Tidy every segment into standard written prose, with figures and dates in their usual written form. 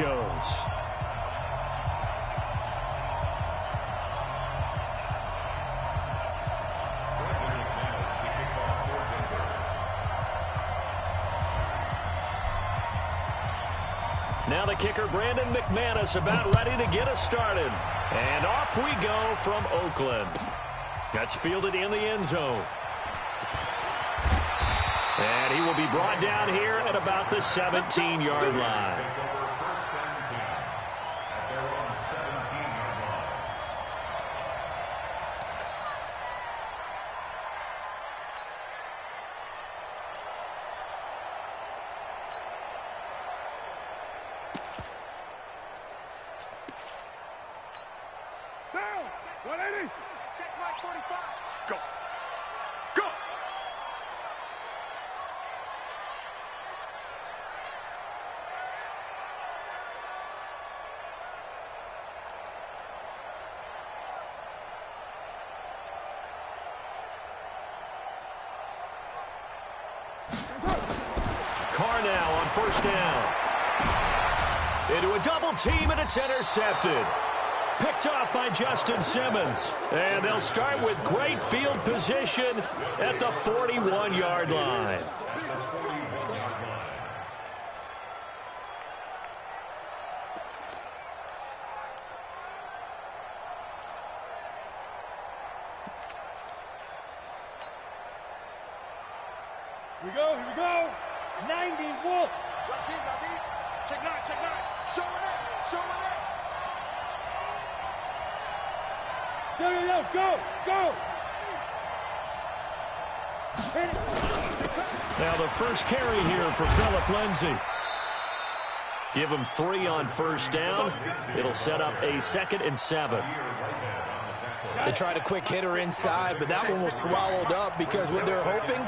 goes. Now the kicker, Brandon McManus, about ready to get us started. And off we go from Oakland. That's fielded in the end zone. And he will be brought down here at about the 17-yard line. Carr now on first down. Into a double team, and it's intercepted. Picked off by Justin Simmons. And they'll start with great field position at the 41-yard line. Here we go. 90 Wolf. Check nine. Showing it. Go. Now the first carry here for Phillip Lindsay. Give him 3 on first down. It'll set up a 2nd and 7. They tried a quick hitter inside, but that one was swallowed up because what they're hoping,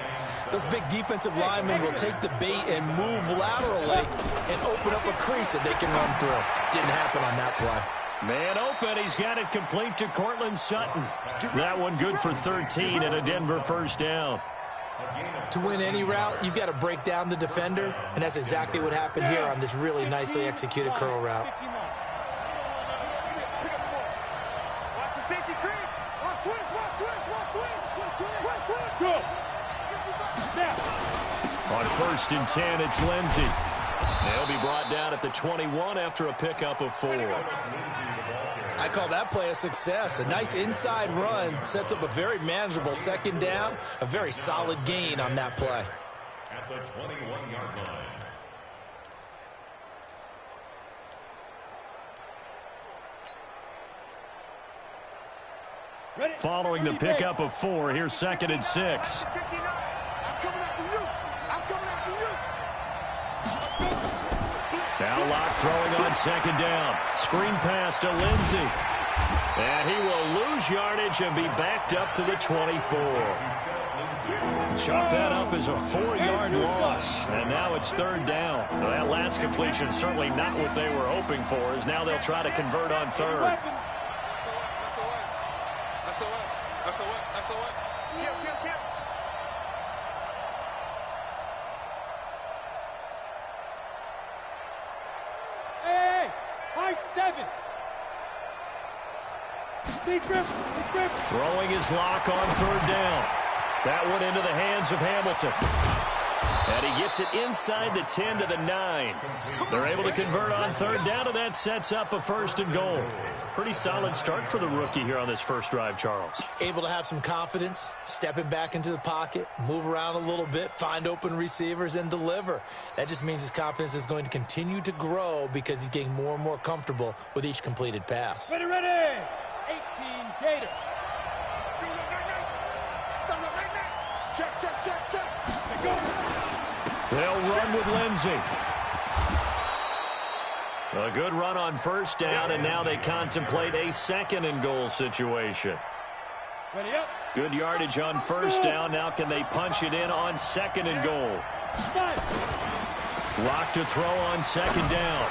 those big defensive linemen will take the bait and move laterally and open up a crease that they can run through. Didn't happen on that play. Man open. He's got it complete to Cortland Sutton. That one good for 13 and a Denver first down. To win any route, you've got to break down the defender, and that's exactly what happened here on this really nicely executed curl route. Watch the safety creep. Watch twist. Go. On 1st and 10, it's Lindsay. They'll be brought down at the 21 after a pickup of 4. I call that play a success. A nice inside run sets up a very manageable 2nd down, a very solid gain on that play. At the 21-yard line. Following the pickup of 4, here's 2nd and 6. Now Locke throwing on 2nd down. Screen pass to Lindsay. And he will lose yardage and be backed up to the 24. Chalk that up as a 4-yard loss. And now it's 3rd down. Well, that last completion certainly not what they were hoping for, as now they'll try to convert on 3rd. Throwing his lock on 3rd down. That one into the hands of Hamilton. And he gets it inside the 10 to the 9. They're able to convert on 3rd down, and that sets up a 1st and goal. Pretty solid start for the rookie here on this first drive, Charles. Able to have some confidence, stepping back into the pocket, move around a little bit, find open receivers, and deliver. That just means his confidence is going to continue to grow because he's getting more and more comfortable with each completed pass. Ready. 18 Gator. Check. They'll run with Lindsay. A good run on first down, and now they contemplate a 2nd and goal situation. Ready up. Good yardage on first down. Now can they punch it in on 2nd and goal? Lock to throw on 2nd down.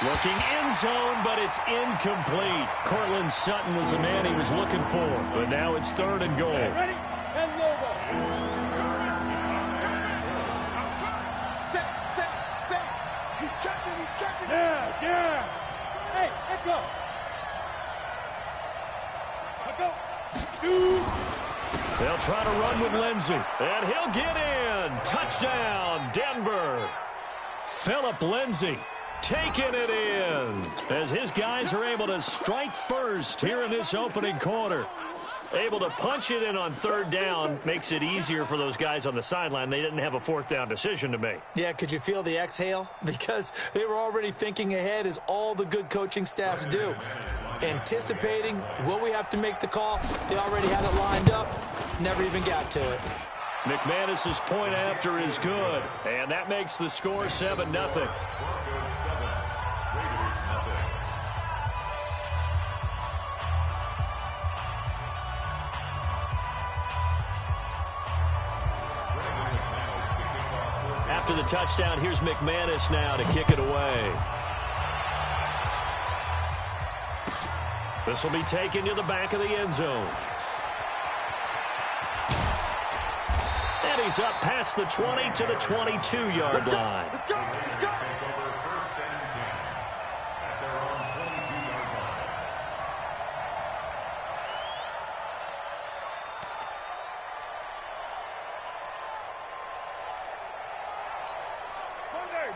Looking end zone, but it's incomplete. Cortland Sutton was the man he was looking for, but now it's 3rd and goal. Ready? And Lobo. Set. He's checking. Yeah. Let go. Let go. Shoot. They'll try to run with Lindsey. And he'll get in. Touchdown, Denver. Phillip Lindsey taking it in as his guys are able to strike first here in this opening quarter. Able to punch it in on third down makes it easier for those guys on the sideline. They didn't have a fourth down decision to make. Yeah, could you feel the exhale? Because they were already thinking ahead, as all the good coaching staffs do. Anticipating, will we have to make the call? They already had it lined up. Never even got to it. McManus's point after is good. And that makes the score 7-0. After the touchdown, here's McManus now to kick it away. This will be taken to the back of the end zone. And he's up past the 20 to the 22-yard line. Let's go. Let's go.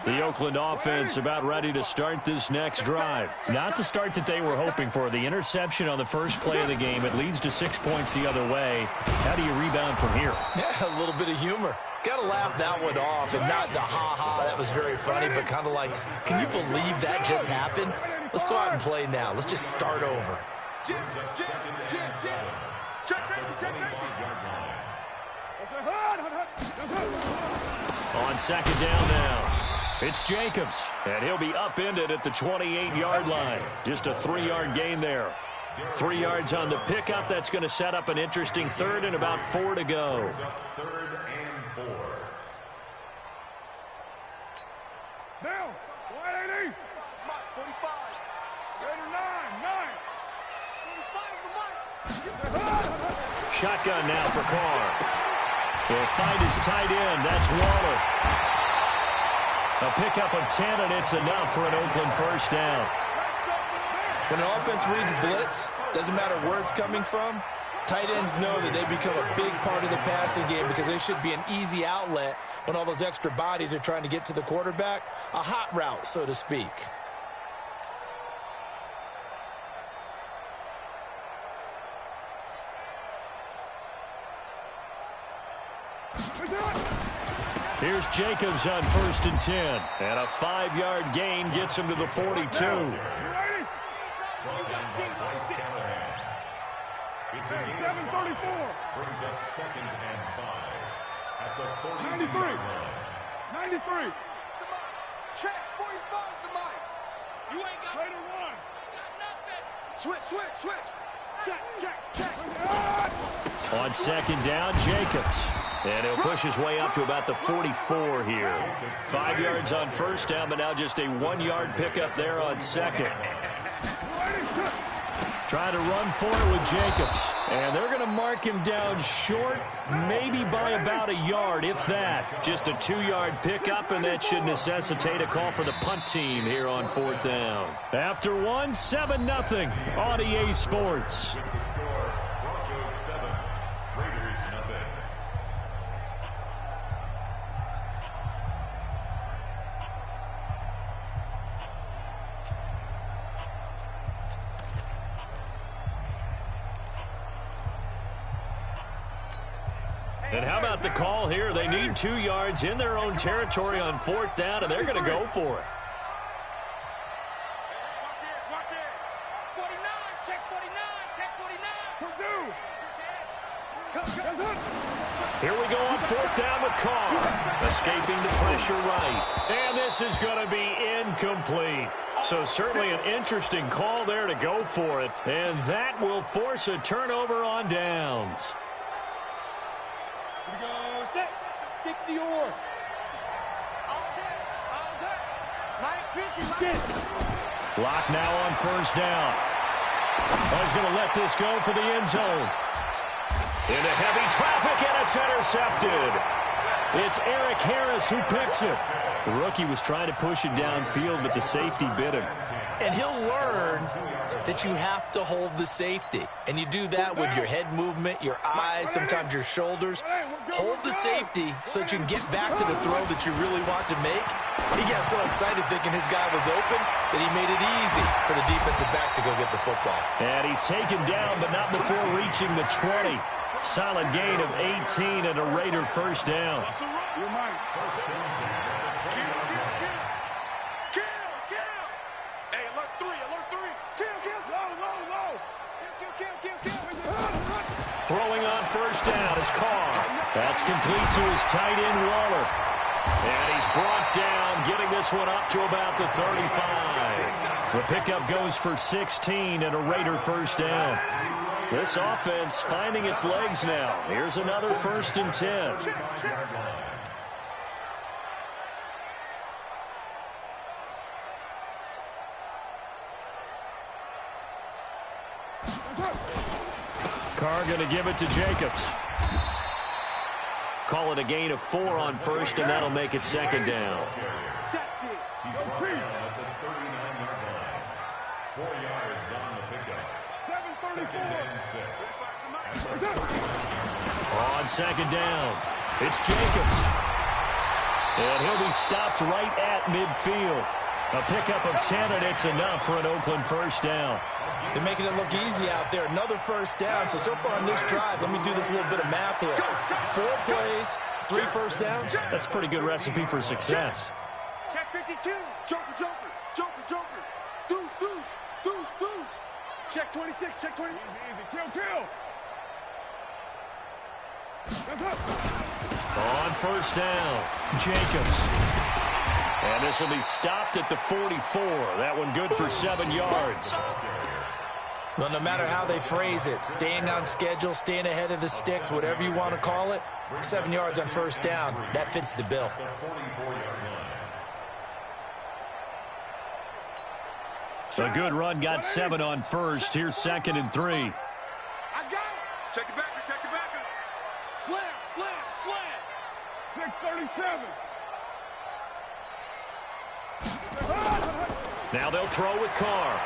The Oakland offense about ready to start this next drive. Not the start that they were hoping for. The interception on the first play of the game. It leads to 6 points the other way. How do you rebound from here? Yeah, a little bit of humor. Got to laugh that one off, and not the ha-ha, that was very funny, but kind of like, can you believe that just happened? Let's go out and play now. Let's just start over. Check safety. On second down now. It's Jacobs, and he'll be upended at the 28-yard line. Just a 3-yard gain there. 3 yards on the pickup. That's going to set up an interesting third and about 4 to go. Third and 4. Down. 180. 45. Raider 9. Shotgun now for Carr. He'll find his tight end. That's Waller. A pickup of 10, and it's enough for an Oakland first down. When an offense reads blitz, doesn't matter where it's coming from, tight ends know that they become a big part of the passing game because they should be an easy outlet when all those extra bodies are trying to get to the quarterback. A hot route, so to speak. Here's Jacobs on 1st and 10. And a 5-yard gain gets him to the 42. It's a 7:34. Brings up 2nd and 5 at the 93. 93. Check 45 to Mike. You ain't got Raider 1. Switch. Check. On second down, Jacobs. And he'll push his way up to about the 44 here. 5 yards on first down, but now just a 1-yard pickup there on second. Trying to run for it with Jacobs. And they're going to mark him down short, maybe by about a yard, if that. Just a 2-yard pickup, and that should necessitate a call for the punt team here on 4th down. After 1, 7-0 on EA Sports. Broncos 7, Raiders 0. And how about the call here? They need 2 yards in their own territory on 4th down, and they're going to go for it. Watch it. 49. Check 49. Here we go on 4th down with Carr. Escaping the pressure right. And this is going to be incomplete. So certainly an interesting call there to go for it. And that will force a turnover on downs. Here we go. Set. 60 or. All day. Mike 50. Lock now on 1st down. He's going to let this go for the end zone. Into heavy traffic, and it's intercepted. It's Eric Harris who picks it. The rookie was trying to push it downfield, but the safety bit him. And he'll learn that you have to hold the safety. And you do that with your head movement, your eyes, sometimes your shoulders. Hold the safety so that you can get back to the throw that you really want to make. He got so excited thinking his guy was open that he made it easy for the defensive back to go get the football. And he's taken down, but not before reaching the 20. Solid gain of 18 and a Raider first down. You're mine. Throwing on first down is Carr. That's complete to his tight end, Waller. And he's brought down, getting this one up to about the 35. The pickup goes for 16 and a Raider first down. This offense finding its legs now. Here's another 1st and 10. Carr going to give it to Jacobs. Call it a gain of 4 on first, and that'll make it 2nd down. He's at the 39-yard line. 4 yards on the pickup. 2nd and 6. On 2nd down, it's Jacobs. And he'll be stopped right at midfield. A pickup of 10, and it's enough for an Oakland first down. They're making it look easy out there. Another first down. So far on this drive, let me do this little bit of math here. 4 plays, 3 first downs. That's a pretty good recipe for success. Check 52. Joker, joker, joker, joker. Deuce, deuce, deuce, deuce. Check 26, check 20. Easy, easy. Kill. On first down, Jacobs. And this will be stopped at the 44. That one good for 7 yards. Well, no matter how they phrase it, staying on schedule, staying ahead of the sticks, whatever you want to call it, 7 yards on first down, that fits the bill. A good run got 7 on first. Here's 2nd and 3. I got it. Check it back, check it back. Slam, slam, slam. 637. Now they'll throw with Carr.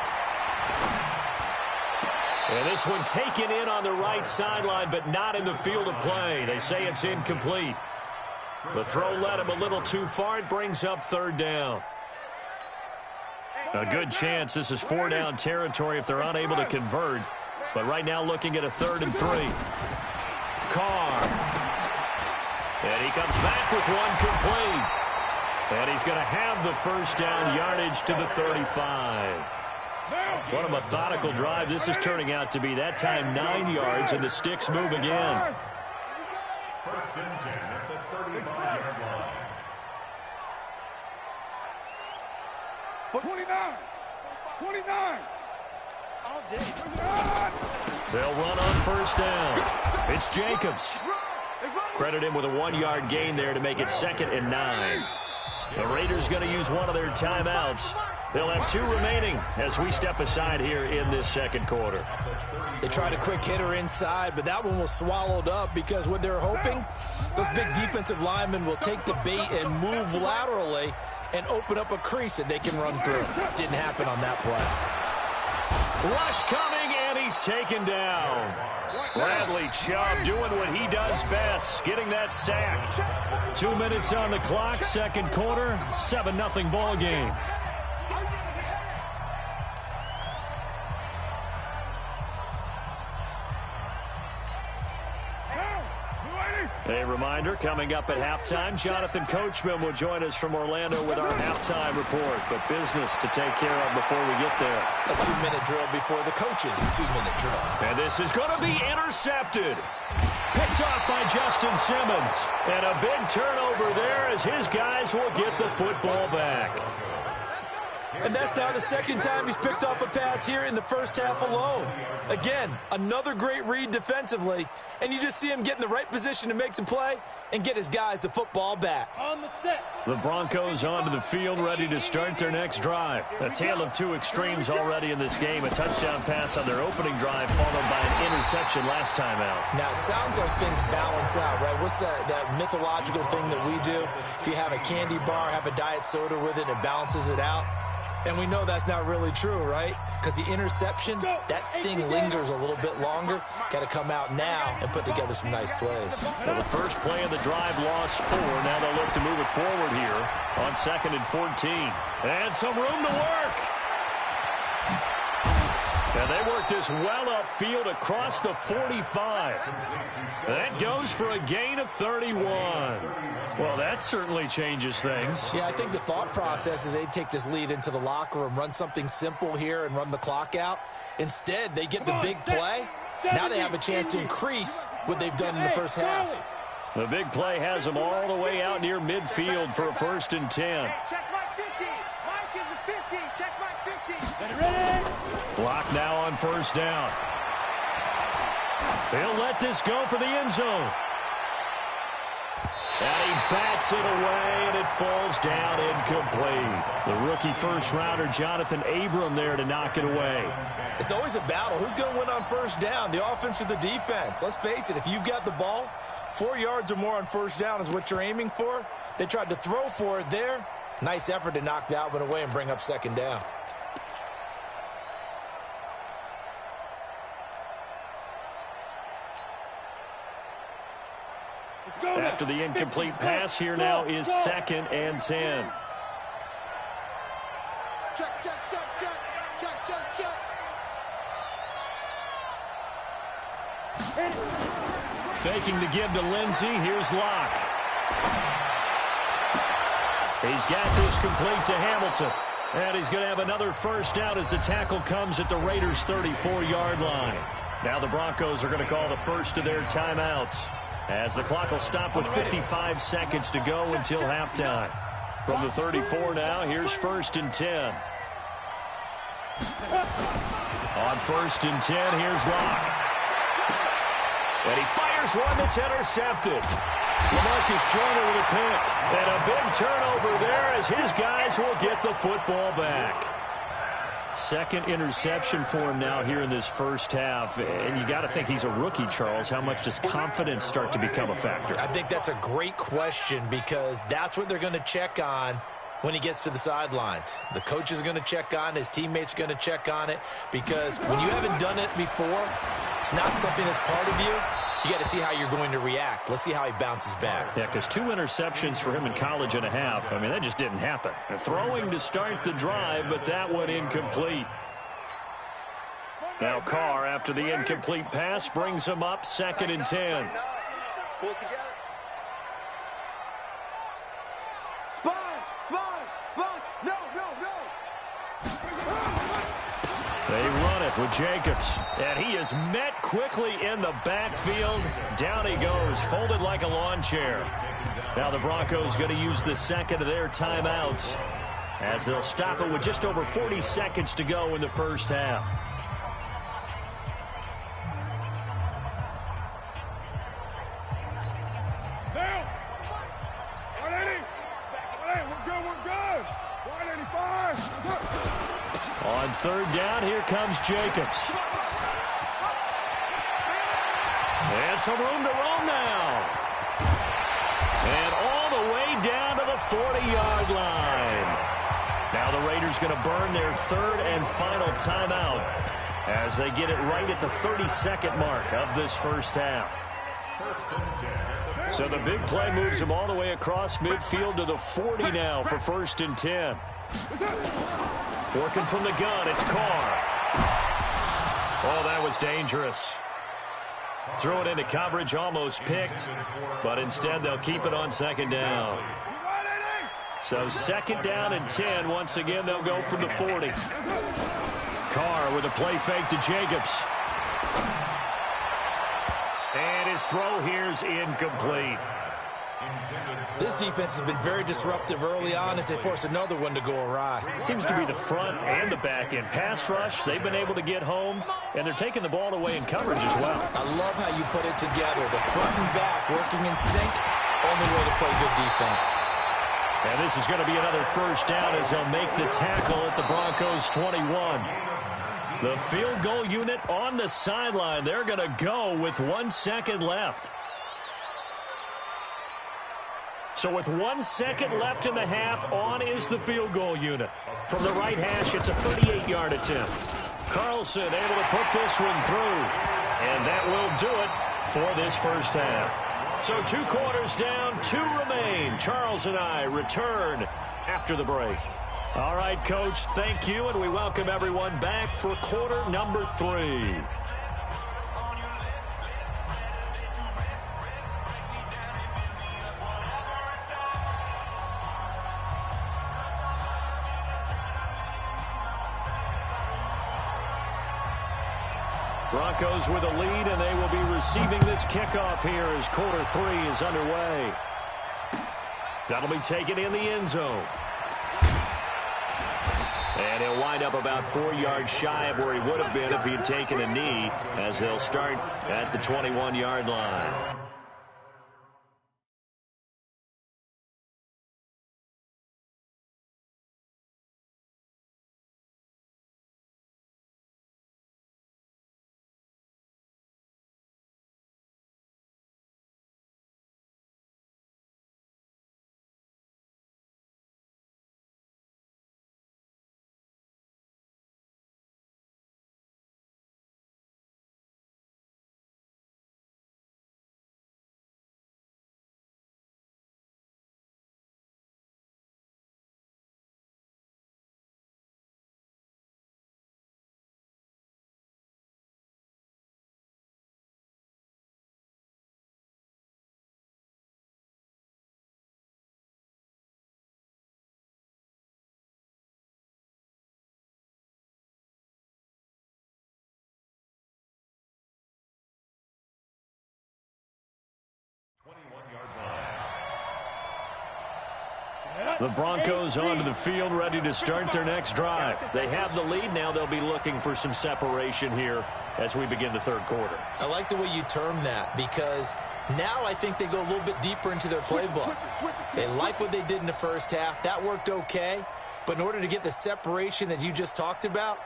And this one taken in on the right sideline, but not in the field of play. They say it's incomplete. The throw led him a little too far. It brings up 3rd down. A good chance this is 4-down territory if they're unable to convert. But right now looking at a 3rd and 3. Carr. And he comes back with one complete. And he's going to have the first down, yardage to the 35. What a methodical drive this is turning out to be. That time 9 yards, and the sticks move again. 1st and 10 at the 35-yard line. 29. 29. All day. They'll run on first down. It's Jacobs. Credit him with a 1-yard gain there to make it 2nd and 9. The Raiders going to use one of their timeouts. They'll have 2 remaining as we step aside here in this 2nd quarter. They tried a quick hitter inside, but that one was swallowed up because what they're hoping, those big defensive linemen will take the bait and move laterally and open up a crease that they can run through. Didn't happen on that play. Rush coming, and he's taken down. Bradley Chubb doing what he does best, getting that sack. 2 minutes on the clock, 2nd quarter, 7-0 ball game. A reminder, coming up at halftime, Jonathan Coachman will join us from Orlando with our halftime report. But business to take care of before we get there. A 2-minute drill before the coach's 2-minute drill. And this is going to be intercepted. Picked off by Justin Simmons. And a big turnover there as his guys will get the football back. And that's now the 2nd time he's picked off a pass here in the first half alone. Again, another great read defensively. And you just see him get in the right position to make the play and get his guys the football back. On the set. The Broncos onto the field, ready to start their next drive. A tale of 2 extremes already in this game. A touchdown pass on their opening drive, followed by an interception last time out. Now, it sounds like things balance out, right? What's that mythological thing that we do? If you have a candy bar, have a diet soda with it, it balances it out. And we know that's not really true, right? Because the interception, that sting lingers a little bit longer. Got to come out now and put together some nice plays. Well, the first play of the drive lost 4. Now they'll look to move it forward here on 2nd and 14. And some room to work. And they work this well upfield across the 45. That goes for a gain of 31. Well, that certainly changes things. Yeah, I think the thought process is they take this lead into the locker room, run something simple here, and run the clock out. Instead, they get the big play. Now they have a chance to increase what they've done in the first half. The big play has them all the way out near midfield for a 1st and 10. Check my 50. Mike is a 50. Check my 50. Ready? Clock now on 1st down. He'll let this go for the end zone. And he bats it away, and it falls down incomplete. The rookie first-rounder, Jonathan Abram, there to knock it away. It's always a battle. Who's going to win on 1st down, the offense or the defense? Let's face it, if you've got the ball, 4 yards or more on 1st down is what you're aiming for. They tried to throw for it there. Nice effort to knock that one away and bring up 2nd down. After the incomplete pass, here now is 2nd and 10. Check, check, check, check. Check, check, check. Faking the give to Lindsey. Here's Locke. He's got this complete to Hamilton. And he's going to have another 1st down as the tackle comes at the Raiders' 34-yard line. Now the Broncos are going to call the first of their timeouts, as the clock will stop with 55 seconds to go until halftime. From the 34 now, here's 1st and 10. On 1st and 10, here's Locke. And he fires one that's intercepted. LaMarcus Joyner with a pick. And a big turnover there as his guys will get the football back. 2nd interception for him now here in this first half. And you got to think he's a rookie, Charles. How much does confidence start to become a factor? I think that's a great question, because that's what they're going to check on when he gets to the sidelines. The coach is going to check on, his teammates are going to check on it, because when you haven't done it before, it's not something that's part of you. You got to see how you're going to react. Let's see how he bounces back. Yeah, because 2 interceptions for him in college and a half. I mean, that just didn't happen. Throwing to start the drive, but that one incomplete. Now Carr, after the incomplete pass, brings him up 2nd and 10. Pull it together. Sponge, sponge, sponge. No, no, no. They run it with Jacobs, and he is met quickly in the backfield. Down he goes, folded like a lawn chair. Now the Broncos going to use the 2nd of their timeouts, as they'll stop it with just over 40 seconds to go in the first half. Now. 180. 180. We're good. 185. On 3rd down, here comes Jacobs. And some room to roam now. And all the way down to the 40-yard line. Now the Raiders going to burn their 3rd and final timeout as they get it right at the 32nd mark of this first half. So the big play moves them all the way across midfield to the 40 now for 1st and 10. Working from the gun, it's Carr. Oh, that was dangerous. Throw it into coverage, almost picked, but instead they'll keep it on 2nd down. So 2nd down and 10. Once again, they'll go from the 40. Carr with a play fake to Jacobs. And his throw here's incomplete. This defense has been very disruptive early on as they force another one to go awry. It seems to be the front and the back end. Pass rush, they've been able to get home, and they're taking the ball away in coverage as well. I love how you put it together. The front and back working in sync, only way to play good defense. And this is going to be another 1st down as they'll make the tackle at the Broncos' 21. The field goal unit on the sideline. They're going to go with 1 second left. So with 1 second left in the half, on is the field goal unit. From the right hash, it's a 38-yard attempt. Carlson able to put this one through. And that will do it for this first half. So 2 quarters down, 2 remain. Charles and I return after the break. All right, Coach, thank you, and we welcome everyone back for quarter number 3. Broncos with a lead, and they will be receiving this kickoff here as quarter 3 is underway. That'll be taken in the end zone. And he'll wind up about 4 yards shy of where he would have been if he had taken a knee, as they'll start at the 21-yard line. The Broncos onto the field, ready to start their next drive. They have the lead. Now they'll be looking for some separation here as we begin the third quarter. I like the way you term that, because now I think they go a little bit deeper into their playbook. They like what they did in the first half. That worked okay. But in order to get the separation that you just talked about,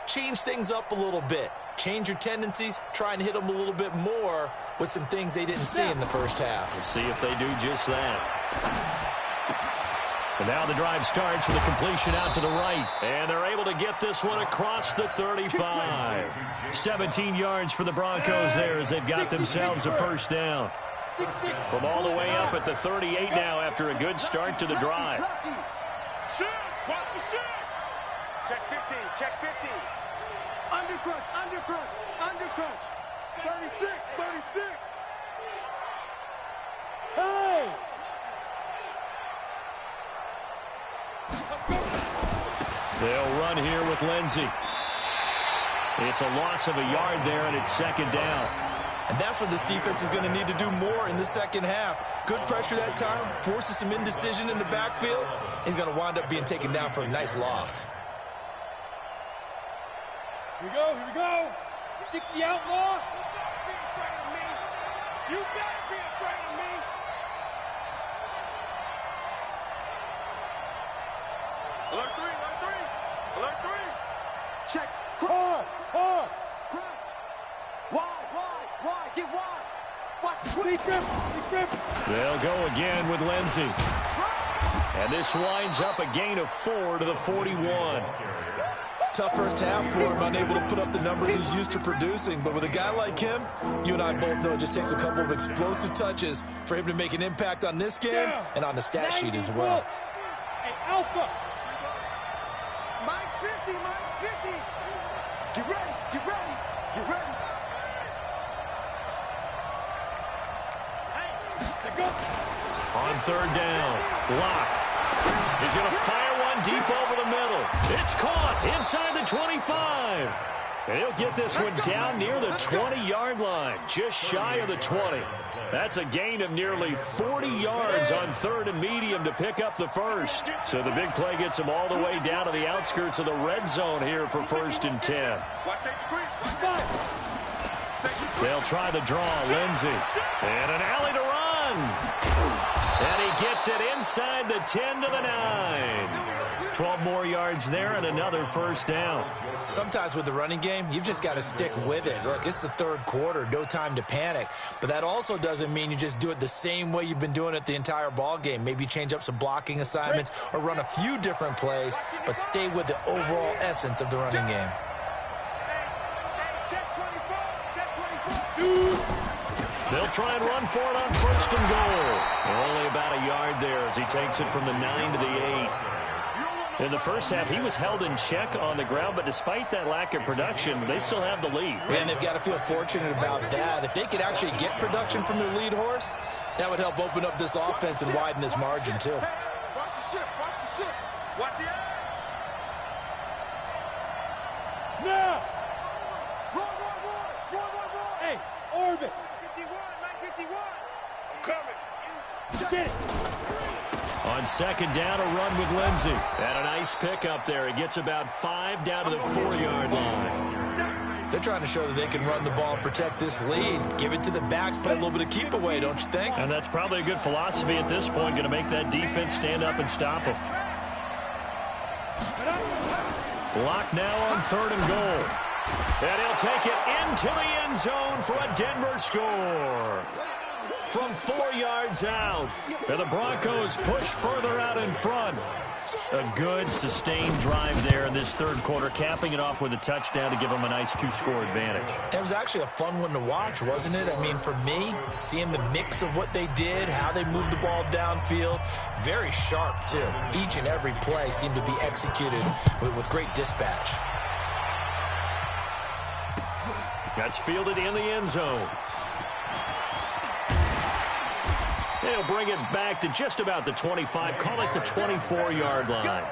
change things up a little bit. Change your tendencies. Try and hit them a little bit more with some things they didn't see in the first half. We'll see if they do just that. And now the drive starts with a completion out to the right. And they're able to get this one across the 35. 17 yards for the Broncos there as they've got themselves a first down. From all the way up at the 38 now after a good start to the drive. Watch the shit. Check 15, check 15. Undercrunch, undercrunch, undercrunch. 36, 36. Hey! They'll run here with Lindsey. It's a loss of a yard there, and it's second down. And that's what this defense is going to need to do more in the second half. Good pressure that time, forces some indecision in the backfield. He's going to wind up being taken down for a nice loss. Here we go, here we go. 60 outlaw. You better be afraid of me. Alert 3, alert 3. Alert 3. Check. Hard, hard. Crunch. Wide. Get wide. Watch the Please grip. They'll go again with Lindsey. And this winds up a gain of 4 to the 41. Tough first half for him, unable to put up the numbers he's used to producing. But with a guy like him, you and I both know it just takes a couple of explosive touches for him to make an impact on this game and on the stat sheet as well. Hey, Alpha. Mike's 50. Get ready. Let go. On third down, Locke. He's going to fire one deep over the middle. It's caught inside the 25. And he'll get this one down near the 20-yard line, just shy of the 20. That's a gain of nearly 40 yards on third and medium to pick up the first. So the big play gets him all the way down to the outskirts of the red zone here for 1st and 10. They'll try the draw, Lindsey. And an alley to run. And he gets it inside the 10 to the 9. 12 more yards there and another first down. Sometimes with the running game, you've just got to stick with it. Look, it's the third quarter, no time to panic. But that also doesn't mean you just do it the same way you've been doing it the entire ball game. Maybe change up some blocking assignments or run a few different plays, but stay with the overall essence of the running game. They'll try and run for it on first and goal. Only about a yard there as he takes it from the 9 to the 8. In the first half, he was held in check on the ground, but despite that lack of production, they still have the lead. And they've got to feel fortunate about that. If they could actually get production from their lead horse, that would help open up this offense and widen this margin, too. Watch the ship, watch the ship. Watch the eye. Now! Roll. Hey, orbit! 951. I'm coming. Get it! On second down, a run with Lindsey. And a nice pickup there. He gets about 5 down to the 4-yard line. They're trying to show that they can run the ball and protect this lead. Give it to the backs, play a little bit of keep away, don't you think? And that's probably a good philosophy at this point, going to make that defense stand up and stop him. Block now on third and goal. And he'll take it into the end zone for a Denver score. From 4 yards out. And the Broncos push further out in front. A good, sustained drive there in this third quarter, capping it off with a touchdown to give them a nice 2-score advantage. It was actually a fun one to watch, wasn't it? I mean, for me, seeing the mix of what they did, how they moved the ball downfield, very sharp, too. Each and every play seemed to be executed with great dispatch. That's fielded in the end zone. They'll bring it back to just about the 25, call it the 24-yard line.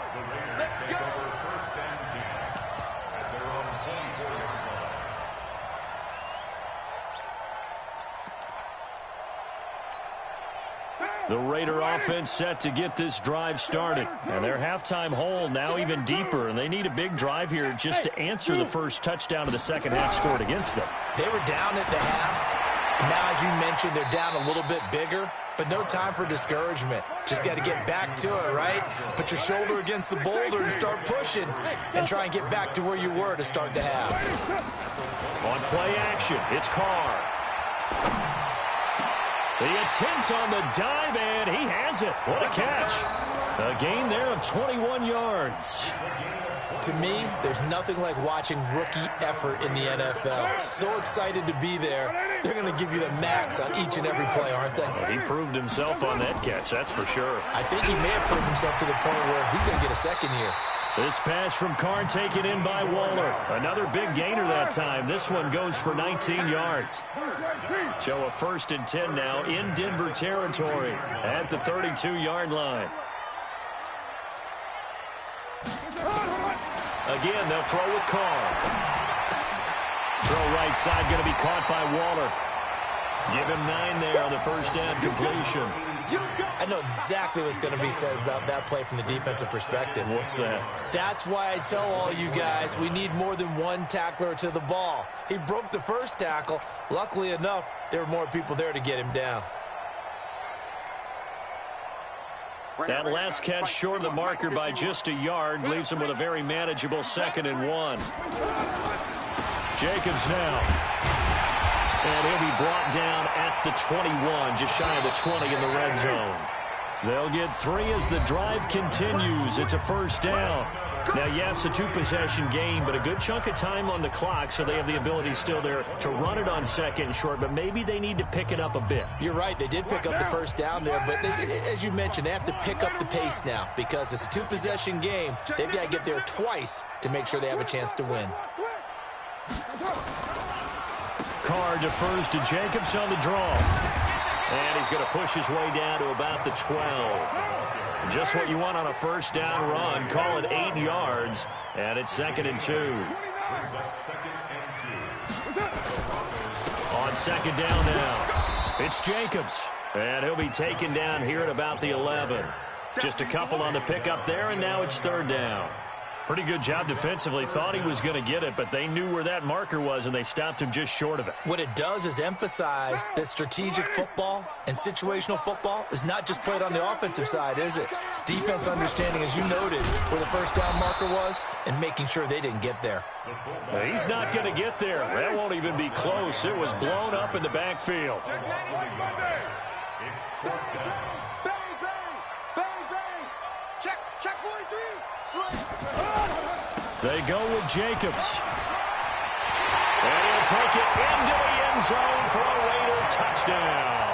The Raider offense set to get this drive started. And their halftime hole now even deeper, and they need a big drive here just to answer the first touchdown of the second half scored against them. They were down at the half. Now, as you mentioned, they're down a little bit bigger. But no time for discouragement. Just got to get back to it, right? Put your shoulder against the boulder and start pushing and try and get back to where you were to start the half. On play action, it's Carr. The attempt on the dive, and he has it. What a catch. A gain there of 21 yards. To me, there's nothing like watching rookie effort in the NFL. So excited to be there. They're going to give you the max on each and every play, aren't they? Well, he proved himself on that catch, that's for sure. I think he may have proved himself to the point where he's going to get a second here. This pass from Carr taken in by Waller. Another big gainer that time. This one goes for 19 yards. So a 1st and 10 now in Denver territory at the 32-yard line. Again, they'll throw with Carr. Throw right side, going to be caught by Waller. Give him 9 there on the first down completion. I know exactly what's going to be said about that play from the defensive perspective. What's that? That's why I tell all you guys we need more than one tackler to the ball. He broke the first tackle. Luckily enough, there were more people there to get him down. That last catch short of the marker by just a yard leaves him with a very manageable 2nd and 1. Jacobs now. And he'll be brought down at the 21, just shy of the 20 in the red zone. They'll get 3 as the drive continues. It's a first down. Now, yes, a 2-possession game, but a good chunk of time on the clock, so they have the ability still there to run it on 2nd and short, but maybe they need to pick it up a bit. You're right. They did pick up the first down there, but as you mentioned, they have to pick up the pace now because it's a 2-possession game. They've got to get there twice to make sure they have a chance to win. Carr defers to Jacobs on the draw. And he's going to push his way down to about the 12. Just what you want on a first down run. Call it 8 yards. And it's 2nd and 2. On 2nd down now. It's Jacobs. And he'll be taken down here at about the 11. Just a couple on the pickup there, and now it's 3rd down. Pretty good job defensively. Thought he was going to get it, but they knew where that marker was, and they stopped him just short of it. What it does is emphasize that strategic football and situational football is not just played on the offensive side, is it? Defense understanding, as you noted, where the first down marker was and making sure they didn't get there. Well, he's not going to get there. That won't even be close. It was blown up in the backfield. Bang, bang, bang, bang. Check 43. They go with Jacobs. And he'll take it into the end zone for a Raider touchdown.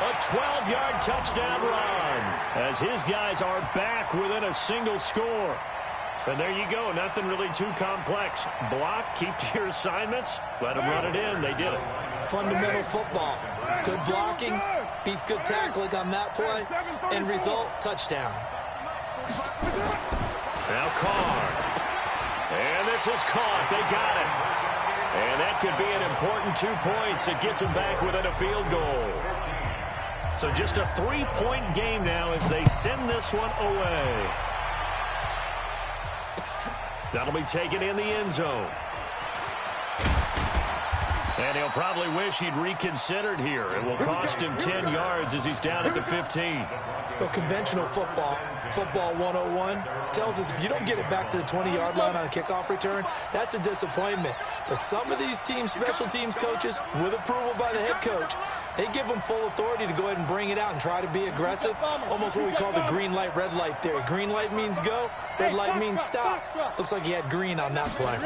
A 12-yard touchdown run as his guys are back within a single score. And there you go. Nothing really too complex. Block, keep to your assignments, let them run it in. They did it. Fundamental football. Good blocking beats good tackling on that play. End result, touchdown. Now Carr. And this is caught. They got it. And that could be an important 2 points. It gets them back within a field goal. So just a 3-point game now as they send this one away. That'll be taken in the end zone. And he'll probably wish he'd reconsidered here. It will cost him 10 yards as he's down at the 15. Well, conventional football 101, tells us if you don't get it back to the 20-yard line on a kickoff return, that's a disappointment. But some of these teams, special teams coaches, with approval by the head coach, they give them full authority to go ahead and bring it out and try to be aggressive, almost what we call the green light, red light theory. Green light means go, red light means stop. Looks like he had green on that play.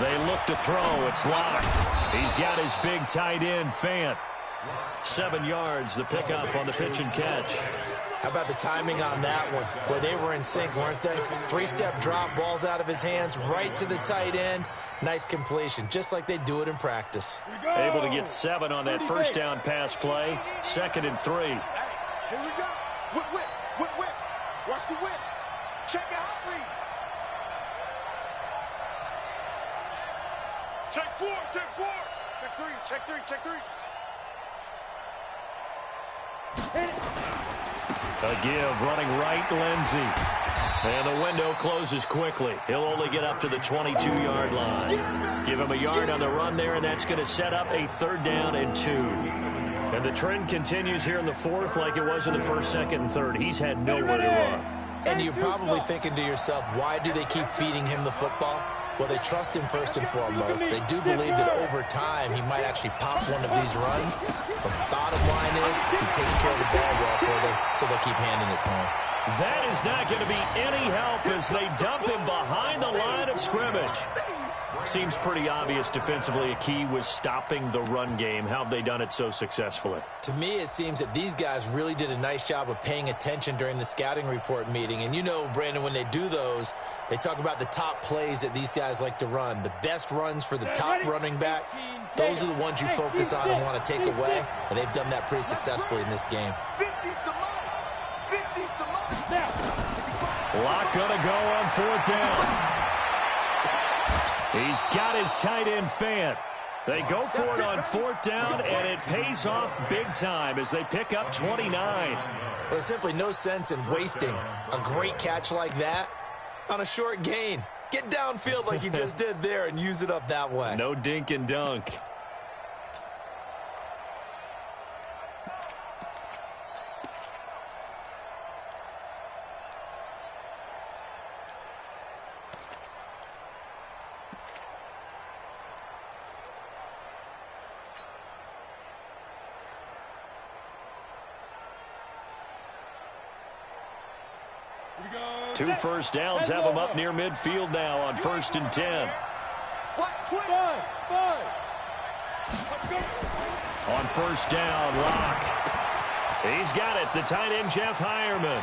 They look to throw. It's locked. He's got his big tight end, Fant. 7 yards, the pickup on the pitch and catch. How about the timing on that one, where they were in sync, weren't they? 3-step drop, balls out of his hands, right to the tight end. Nice completion, just like they do it in practice. Able to get 7 on that first down pass play. 2nd and 3. Here we go. Whip. Watch the whip. Check the hot read. Check 4. Check 3. A give, running right, Lindsey. And the window closes quickly. He'll only get up to the 22-yard line. Give him a yard on the run there, and that's going to set up a 3rd down and 2. And the trend continues here in the 4th like it was in the 1st, 2nd, and 3rd. He's had nowhere to run. And you're probably thinking to yourself, why do they keep feeding him the football? Well, they trust him first and foremost. They do believe that over time he might actually pop one of these runs. But the bottom line is he takes care of the ball well for them, so they'll keep handing it to him. That is not going to be any help as they dump him behind the line of scrimmage. Seems pretty obvious defensively a key was stopping the run game. How have they done it so successfully? To me, it seems that these guys really did a nice job of paying attention during the scouting report meeting. And you know, Brandon, when they do those, they talk about the top plays that these guys like to run. The best runs for the top running back, those are the ones you focus on and want to take away. And they've done that pretty successfully in this game. 50's the mark. Lock gonna go on 4th down. He's got his tight end, Fant. They go for it on 4th down, and it pays off big time as they pick up 29. Well, there's simply no sense in wasting a great catch like that on a short gain. Get downfield like you just did there and use it up that way. No dink and dunk. Two 1st downs have them up near midfield now on 1st and 10. On 1st down, Lock. He's got it, the tight end, Jeff Hireman.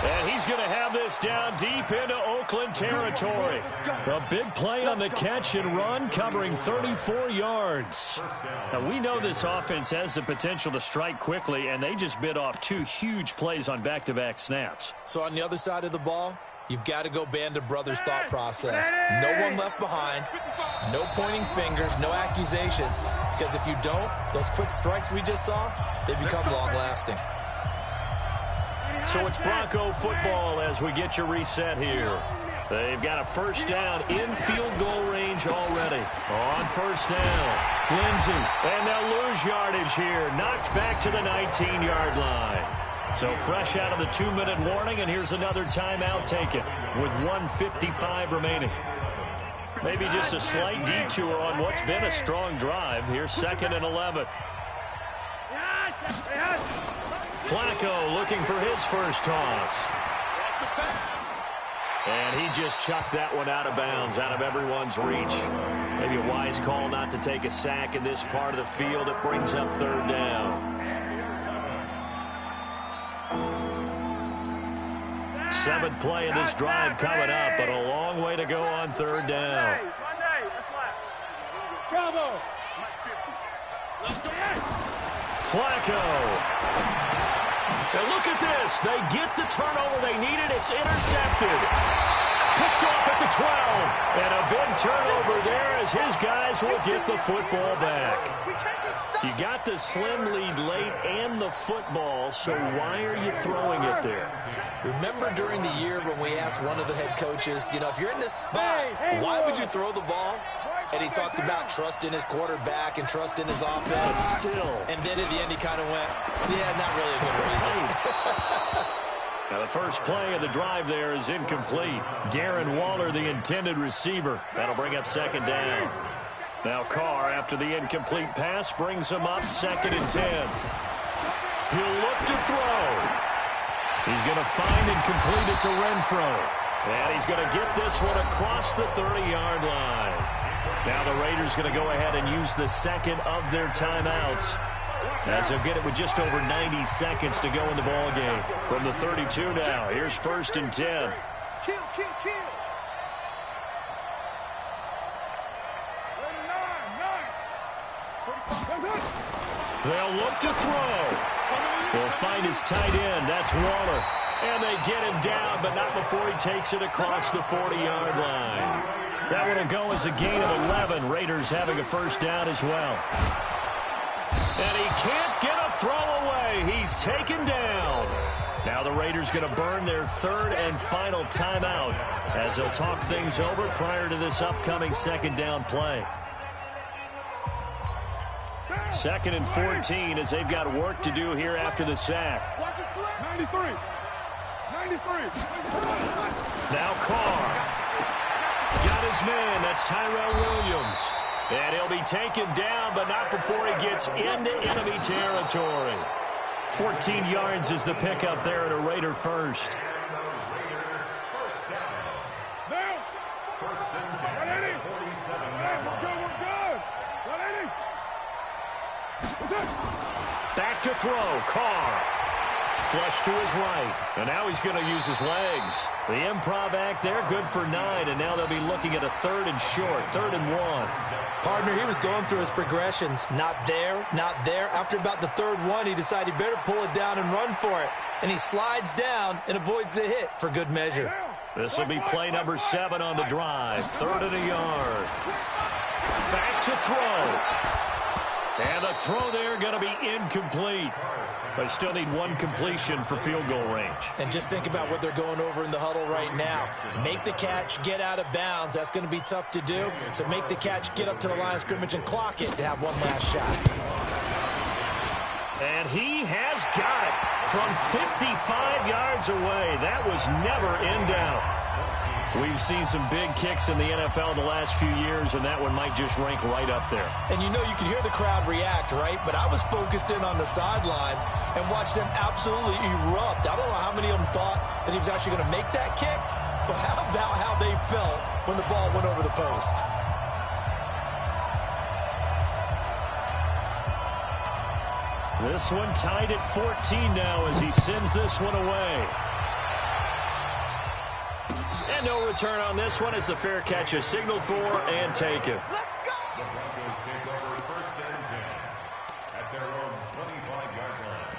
And he's going to have this down deep into Oakland territory. A big play on the catch and run, covering 34 yards. Now, we know this offense has the potential to strike quickly, and they just bit off 2 huge plays on back-to-back snaps. So on the other side of the ball, you've got to go Band of Brothers thought process. No one left behind, no pointing fingers, no accusations, because if you don't, those quick strikes we just saw, they become long-lasting. So it's Bronco football as we get your reset here. They've got a first down in field goal range already. On first down, Lindsey, and they'll lose yardage here. Knocked back to the 19-yard line. So fresh out of the 2-minute warning, and here's another timeout taken with 1:55 remaining. Maybe just a slight detour on what's been a strong drive. Here's 2nd and 11. Flacco looking for his first toss. And he just chucked that one out of bounds, out of everyone's reach. Maybe a wise call not to take a sack in this part of the field. It brings up 3rd down. 7th play of this drive coming up, but a long way to go on 3rd down. Bravo. Flacco. And look at this. They get the turnover they needed. It's intercepted. Picked off at the 12. And a big turnover there as his guys will get the football back. You got the slim lead late and the football, so why are you throwing it there? Remember during the year when we asked one of the head coaches, you know, if you're in this spot, why would you throw the ball? And he talked about trusting his quarterback and trusting his offense. Still. And then at the end he kind of went, yeah, not really a good reason. Now the first play of the drive there is incomplete. Darren Waller, the intended receiver. That'll bring up 2nd down. Now Carr, after the incomplete pass, brings him up 2nd and 10. He'll look to throw. He's going to find and complete it to Renfro. And he's going to get this one across the 30-yard line. Now the Raiders going to go ahead and use the 2nd of their timeouts, as they'll get it with just over 90 seconds to go in the ball game. From the 32 now, here's 1st and 10. Kill. They'll look to throw. They'll find his tight end. That's Waller. And they get him down, but not before he takes it across the 40-yard line. That one will go as a gain of 11. Raiders having a first down as well. And he can't get a throw away. He's taken down. Now the Raiders going to burn their 3rd and final timeout as they'll talk things over prior to this upcoming 2nd down play. 2nd and 14 as they've got work to do here after the sack. 93. Now Carr. Got his man. That's Tyrell Williams. And he'll be taken down, but not before he gets into enemy territory. 14 yards is the pickup there at a Raider first. Back to throw. Carr. Flush to his right. And now he's going to use his legs. The improv act there, good for 9. And now they'll be looking at a 3rd and short, 3rd and 1. Partner, he was going through his progressions. Not there, not there. After about the 3rd one, he decided he better pull it down and run for it. And he slides down and avoids the hit for good measure. This will be play number 7 on the drive. 3rd and a yard. Back to throw. And the throw there going to be incomplete. They still need 1 completion for field goal range. And just think about what they're going over in the huddle right now. Make the catch, get out of bounds. That's going to be tough to do. So make the catch, get up to the line of scrimmage, and clock it to have one last shot. And he has got it from 55 yards away. That was never in doubt. We've seen some big kicks in the NFL the last few years, and that one might just rank right up there. And you know, you can hear the crowd react, right? But I was focused in on the sideline and watched them absolutely erupt. I don't know how many of them thought that he was actually going to make that kick, but how about how they felt when the ball went over the post? This one tied at 14 now as he sends this one away. And no return on this one as the fair catch is signaled for and taken. The Broncos take over 1st and 10 at their own 25-yard line.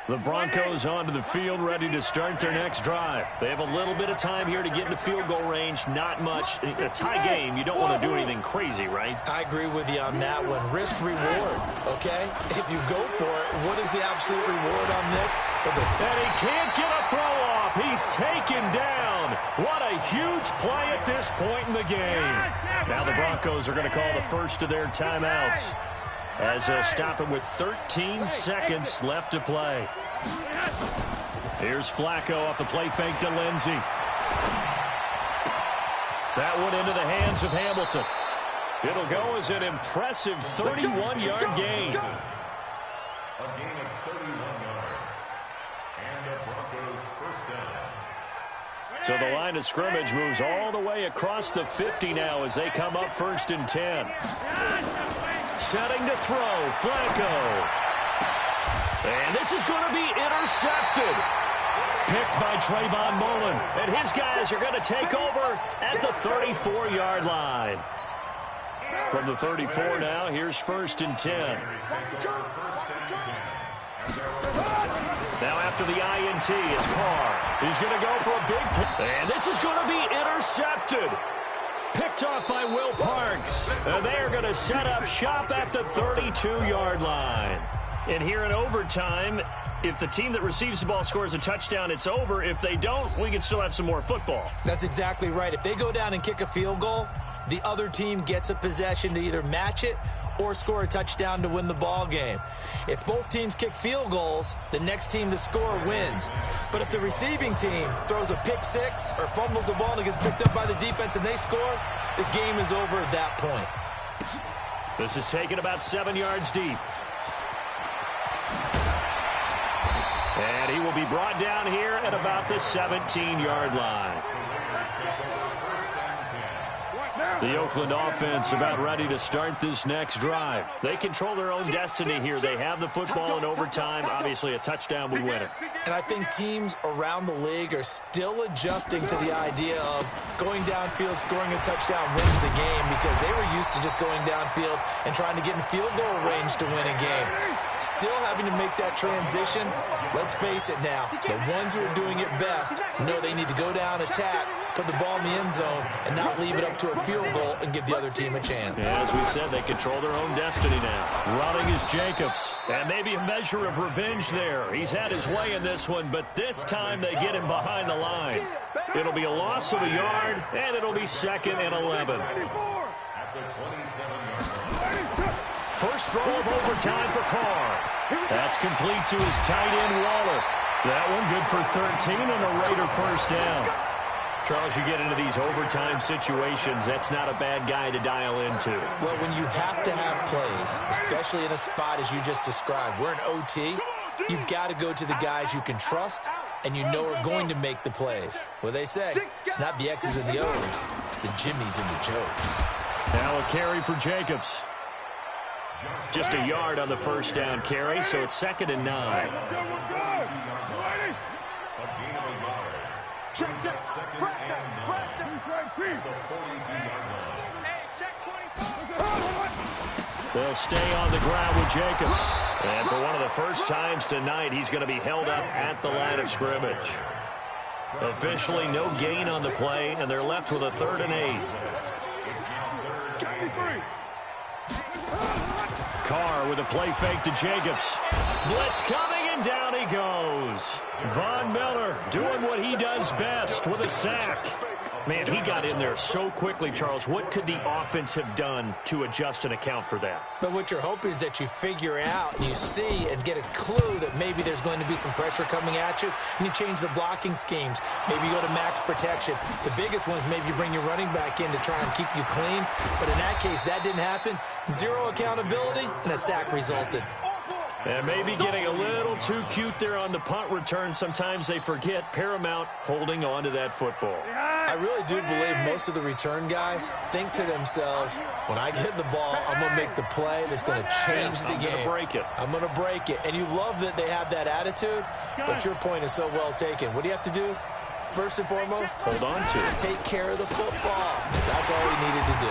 The Broncos onto the field, ready to start their next drive. They have a little bit of time here to get into field goal range. Not much. A tie game, you don't want to do anything crazy, right? I agree with you on that one. Risk reward, okay? If you go for it, what is the absolute reward on this? And he can't get a throw off. He's taken down. What a huge play at this point in the game. Now the Broncos are going to call the first of their timeouts, as they'll stop him with 13 seconds left to play. Here's Flacco off the play fake to Lindsey. That one into the hands of Hamilton. It'll go as an impressive 31-yard gain. A gain of 31 yards. And the Broncos first down. So the line of scrimmage moves all the way across the 50 now as they come up 1st and 10. Setting to throw, Flacco. And this is going to be intercepted. Picked by Trayvon Mullen. And his guys are going to take over at the 34-yard line. From the 34 now, here's 1st and 10. Now after the INT, it's Carr. He's going to go for a big play. And this is going to be intercepted. Picked off by Will Parks. And they are going to set up shop at the 32-yard line. And here in overtime, if the team that receives the ball scores a touchdown, it's over. If they don't, we can still have some more football. That's exactly right. If they go down and kick a field goal, the other team gets a possession to either match it or score a touchdown to win the ball game. If both teams kick field goals, the next team to score wins. But if the receiving team throws a pick six or fumbles the ball and it gets picked up by the defense and they score, the game is over at that point. This is taken about 7 yards deep. And he will be brought down here at about the 17-yard line. The Oakland offense about ready to start this next drive. They control their own destiny here. They have the football in overtime. Obviously, a touchdown would win it. And I think teams around the league are still adjusting to the idea of going downfield, scoring a touchdown wins the game, because they were used to just going downfield and trying to get in field goal range to win a game. Still having to make that transition. Let's face it now, the ones who are doing it best know they need to go down, attack, put the ball in the end zone, and not leave it up to a field goal and give the other team a chance. Yeah, as we said, they control their own destiny now. Running is Jacobs. And maybe a measure of revenge there. He's had his way in this one, but this time they get him behind the line. It'll be a loss of a yard, and it'll be 2nd and 11. At the 27-yard line. First throw of overtime for Carr. That's complete to his tight end, Waller. That one good for 13 and a Raider first down. Charles, you get into these overtime situations, that's not a bad guy to dial into. Well, when you have to have plays, especially in a spot as you just described, we're in OT, you've got to go to the guys you can trust and you know are going to make the plays. Well, they say it's not the X's and the O's, it's the Jimmies and the Joes. Now a carry for Jacobs. Just a yard on the first down carry, so it's 2nd and 9. Check. They'll stay on the ground with Jacobs. And for one of the first times tonight, he's going to be held up at the line of scrimmage. Officially no gain on the play, and they're left with a 3rd and 8. Carr with a play fake to Jacobs. Blitz coming, and down he goes. Von Miller doing what he does best with a sack. Man, he got in there so quickly, Charles. What could the offense have done to adjust and account for that? But what you're hoping is that you figure out and you see and get a clue that maybe there's going to be some pressure coming at you, and you change the blocking schemes. Maybe you go to max protection. The biggest one is maybe you bring your running back in to try and keep you clean. But in that case, that didn't happen. Zero accountability, and a sack resulted. And maybe getting a little too cute there on the punt return. Sometimes they forget paramount holding on to that football. I really do believe most of the return guys think to themselves, when I get the ball, I'm going to make the play that's going to change the game. I'm going to break it. I'm going to break it. And you love that they have that attitude, but your point is so well taken. What do you have to do? First and foremost, hold on to it. Take care of the football. That's all he needed to do.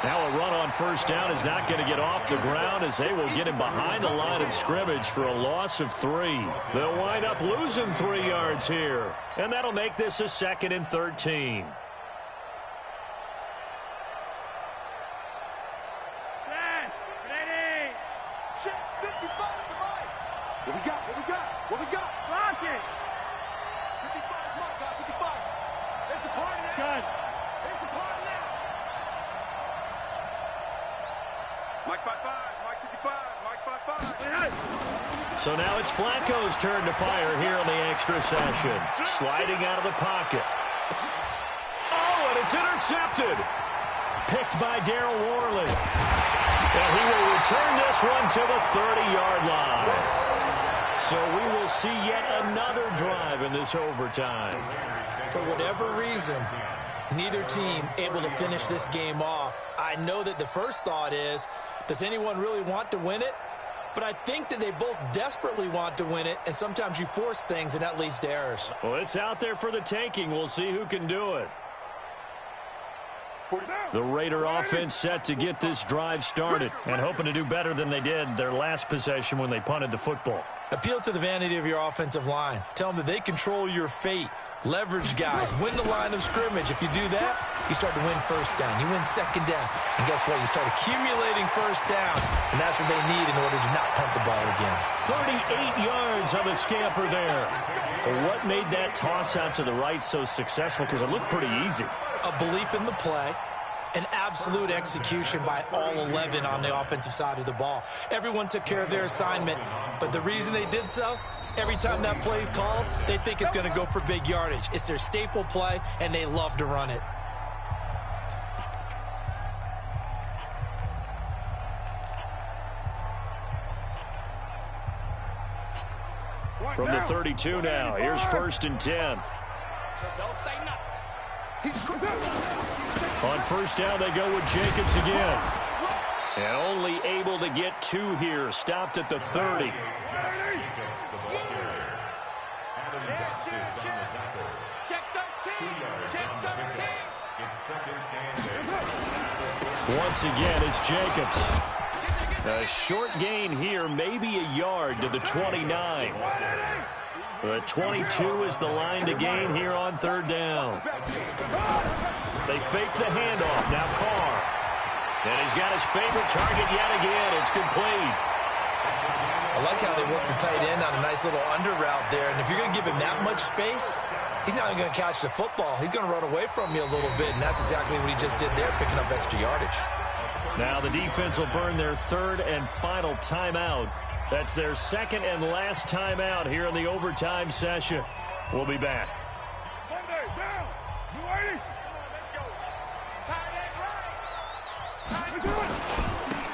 Now a run on first down is not going to get off the ground as they will get him behind the line of scrimmage for a loss of 3. They'll wind up losing 3 yards here, and that'll make this a 2nd and 13. What we got? What we got? What we got? Lock it. 55, Mike, got 55. It's a party now. Good. It's a party now. Mike 55, Mike 55, Mike 55. So now it's Flacco's turn to fire here in the extra session. Sliding out of the pocket. Oh, and it's intercepted. Picked by Darryl Worley. And he will return this one to the 30-yard line. So we will see yet another drive in this overtime. For whatever reason, neither team able to finish this game off. I know that the first thought is, does anyone really want to win it? But I think that they both desperately want to win it, and sometimes you force things, and that leads to errors. Well, it's out there for the taking. We'll see who can do it. The Raider offense set to get this drive started and hoping to do better than they did their last possession when they punted the football. Appeal to the vanity of your offensive line. Tell them that they control your fate. Leverage guys. Win the line of scrimmage. If you do that, you start to win first down. You win second down. And guess what? You start accumulating first downs. And that's what they need in order to not punt the ball again. 38 yards on the scamper there. Well, what made that toss out to the right so successful? Because it looked pretty easy. A belief in the play. An absolute execution by all 11 on the offensive side of the ball. Everyone took care of their assignment, but the reason they did so, every time that play is called, they think it's going to go for big yardage. It's their staple play, and they love to run it. From the 32 now, here's 1st and 10. On first down, they go with Jacobs again. And only able to get 2 here. Stopped at the 30. Once again, it's Jacobs. A short gain here, maybe a yard to the 29. The 22 is the line to gain here on 3rd down. They fake the handoff. Now Carr. And he's got his favorite target yet again. It's complete. I like how they work the tight end on a nice little under route there. And if you're going to give him that much space, he's not even going to catch the football. He's going to run away from you a little bit, and that's exactly what he just did there, picking up extra yardage. Now the defense will burn their 3rd and final timeout. That's their 2nd and last timeout here in the overtime session. We'll be back.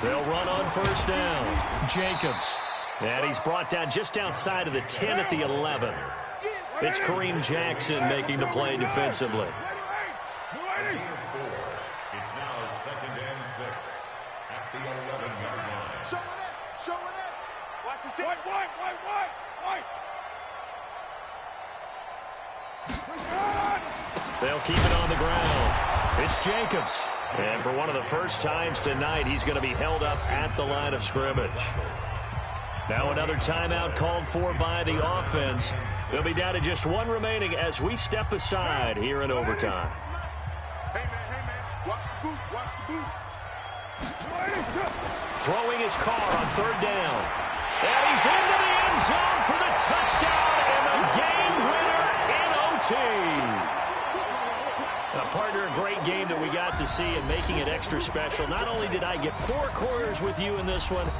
They'll run on first down. Jacobs. And he's brought down just outside of the 10 at the 11. It's Kareem Jackson making the play defensively. It's now 2nd and 6 at the 11-yard line. Show it. Show it. Watch the sit. White. They'll keep it on the ground. It's Jacobs. And for one of the first times tonight, he's going to be held up at the line of scrimmage. Now another timeout called for by the offense. They'll be down to just 1 remaining as we step aside here in overtime. Hey, man. Watch the boot. Watch the boot. Throwing his Carr on 3rd down. And he's into the end zone for the touchdown and the game winner in OT. Partner, a great game that we got to see and making it extra special. Not only did I get 4 quarters with you in this one,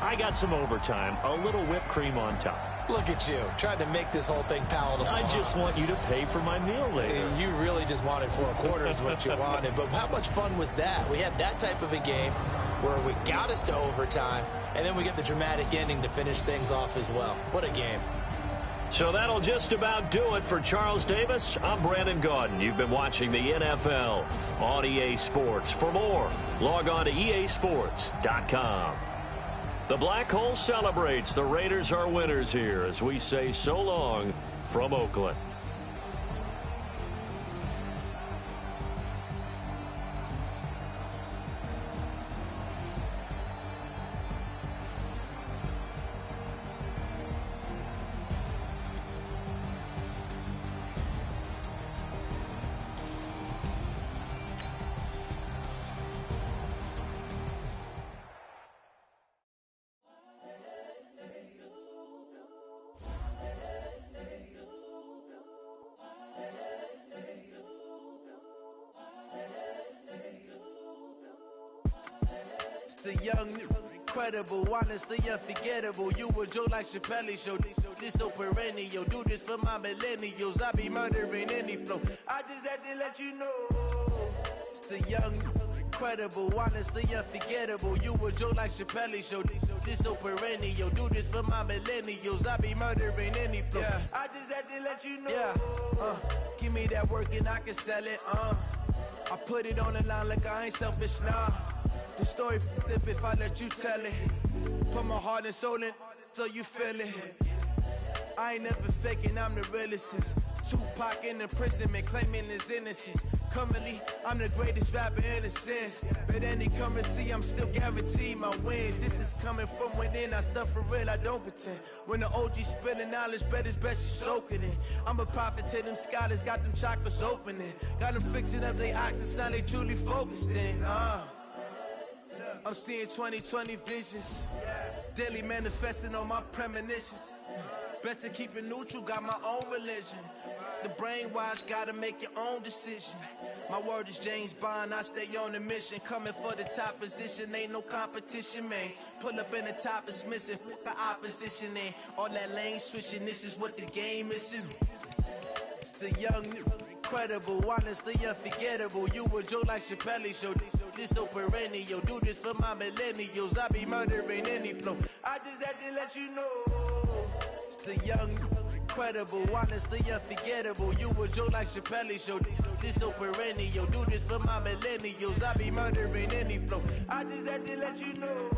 I got some overtime, a little whipped cream on top. Look at you, trying to make this whole thing palatable. I just want you to pay for my meal later. You really just wanted 4 quarters what you wanted. But how much fun was that? We had that type of a game where we got us to overtime, and then we get the dramatic ending to finish things off as well. What a game. So that'll just about do it for Charles Davis. I'm Brandon Gaudin. You've been watching the NFL on EA Sports. For more, log on to easports.com. The Black Hole celebrates. The Raiders are winners here as we say so long from Oakland. the young, incredible, honestly unforgettable. You a joke like Chappelle Show. This so perennial. Do this for my millennials. I be murdering any flow. I just had to let you know. It's the young, incredible, honestly unforgettable. You a joke like Chappelle Show. This so perennial. Do this for my millennials. I be murdering any flow. Yeah. I just had to let you know. Yeah. Give me that work and I can sell it. I put it on the line like I ain't selfish, nah. The story flip if I let you tell it. Put my heart and soul in so you feel it. I ain't never faking, I'm the realest since Tupac in imprisonment, claiming his innocence. Currently, I'm the greatest rapper in a sense. But any currency, I'm still guaranteed my wins. This is coming from within, I stuff for real, I don't pretend. When the OG spilling knowledge, bet it's best you soak it in. I'm a prophet to them scholars, got them chakras opening. Got them fixing up they octaves, now they truly focused in. I'm seeing 2020 visions, daily manifesting on my premonitions. Best to keep it neutral, got my own religion. The brainwash, gotta make your own decision. My word is James Bond, I stay on a mission. Coming for the top position, ain't no competition, man. Pull up in the top, it's missing, fuck the opposition, and all that lane switching, this is what the game is. It's the young, incredible, honestly unforgettable. You a joke like Chappelle Show. This so perennial. Do this for my millennials. I be murdering any flow. I just had to let you know. It's the young, incredible, honestly unforgettable. You a joke like Chappelle Show. This so perennial. Do this for my millennials. I be murdering any flow. I just had to let you know.